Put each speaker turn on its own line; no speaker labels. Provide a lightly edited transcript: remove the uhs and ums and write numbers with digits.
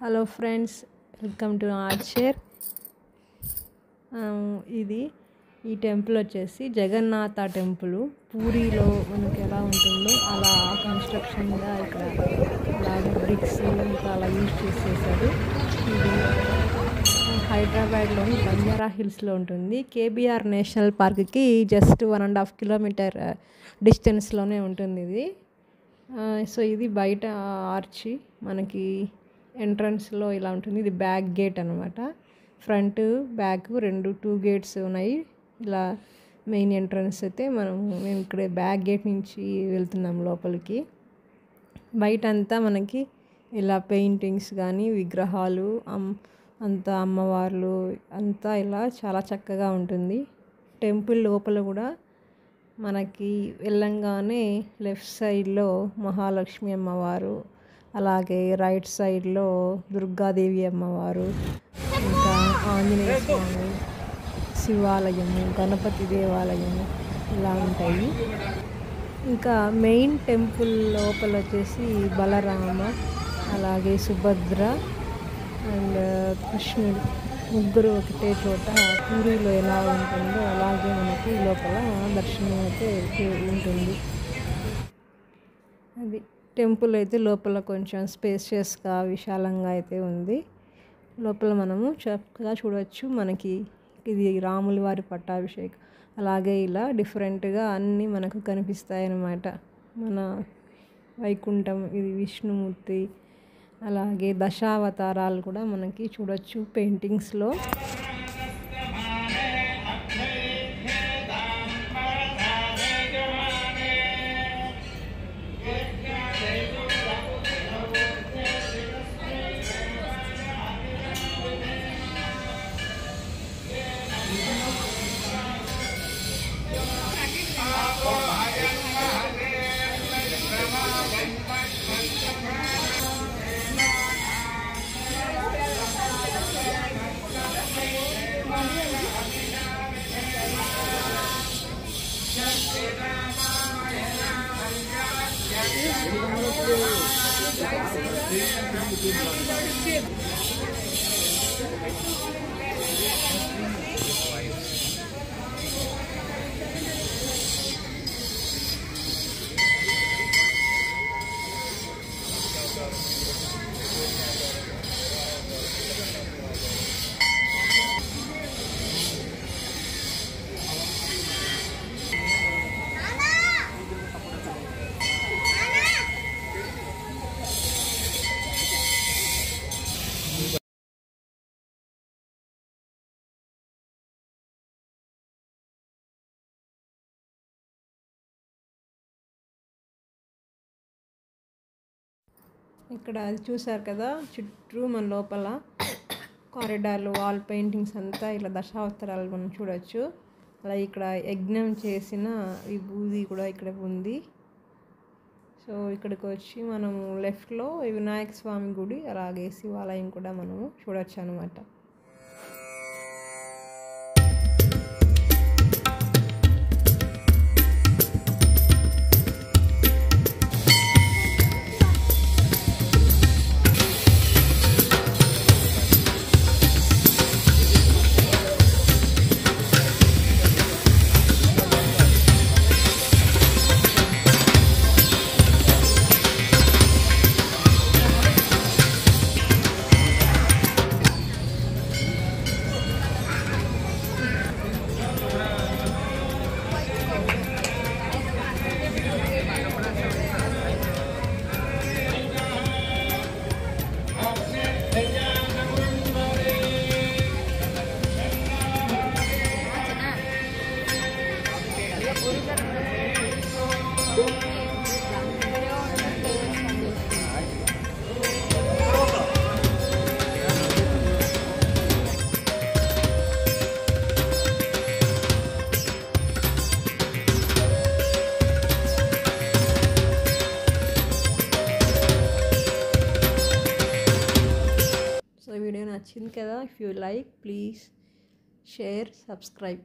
Hello friends, welcome to Archer. ఇది ఈ temple వచ్చేసి జగన్నాథ టెంపుల్. పూరిలో మనకి ఎలా ఉంటుందో అలా కన్స్ట్రక్షన్గా ఇక్కడ అలా బ్రిక్స్ ఇంకా అలా యూజ్ చేసేసారు. ఇది హైదరాబాద్లోని బంజారా హిల్స్లో ఉంటుంది. కేబీఆర్ నేషనల్ పార్క్కి జస్ట్ 1.5 కిలోమీటర్ డిస్టెన్స్లోనే ఉంటుంది ఇది. సో ఇది బయట ఆర్చి మనకి ఎంట్రన్స్లో ఇలా ఉంటుంది. ఇది బ్యాక్ గేట్ అనమాట. ఫ్రంట్ బ్యాక్ టూ గేట్స్ ఉన్నాయి. ఇలా మెయిన్ ఎంట్రన్స్ అయితే మేము ఇక్కడ బ్యాక్ గేట్ నుంచి వెళ్తున్నాం లోపలికి. బయట అంతా మనకి ఇలా పెయింటింగ్స్ కానీ విగ్రహాలు అంతా అమ్మవార్లు అంతా ఇలా చాలా చక్కగా ఉంటుంది. టెంపుల్ లోపల కూడా మనకి వెళ్ళంగానే లెఫ్ట్ సైడ్లో మహాలక్ష్మి అమ్మవారు, అలాగే రైట్ సైడ్లో దుర్గాదేవి అమ్మవారు, ఇంకా ఆంజనేయ స్వామి శివాలయము, గణపతి దేవాలయము ఇలా ఉంటాయి. ఇంకా మెయిన్ టెంపుల్ లోపల వచ్చేసి బలరామ, అలాగే సుభద్ర అండ్ కృష్ణుడు ముగ్గురు ఒకటే చోట పూరిలో ఎలా ఉంటుందో అలాగే మనకి లోపల దర్శనం అయితే ఉంటుంది. అది టెంపుల్ అయితే లోపల కొంచెం స్పేషియస్గా విశాలంగా అయితే ఉంది. లోపల మనము చక్కగా చూడవచ్చు. మనకి ఇది రాముల వారి పట్టాభిషేకం, అలాగే ఇలా డిఫరెంట్గా అన్నీ మనకు కనిపిస్తాయి అన్నమాట. మన వైకుంఠం, ఇది విష్ణుమూర్తి, అలాగే దశావతారాలు కూడా మనకి చూడొచ్చు పెయింటింగ్స్లో. ఇక్కడ అది చూసారు కదా, చుట్టూ మన లోపల కారిడార్లు, వాల్ పెయింటింగ్స్ అంతా ఇలా దశావతారాలు మనం చూడొచ్చు. అలా ఇక్కడ యజ్ఞం చేసిన విభూది కూడా ఇక్కడ ఉంది. సో ఇక్కడికి వచ్చి మనము లెఫ్ట్లో వినాయక స్వామి గుడి, అలాగే శివాలయం కూడా మనము చూడొచ్చు అనమాట. వీడియో నచ్చింది కదా? If you like, please share, subscribe.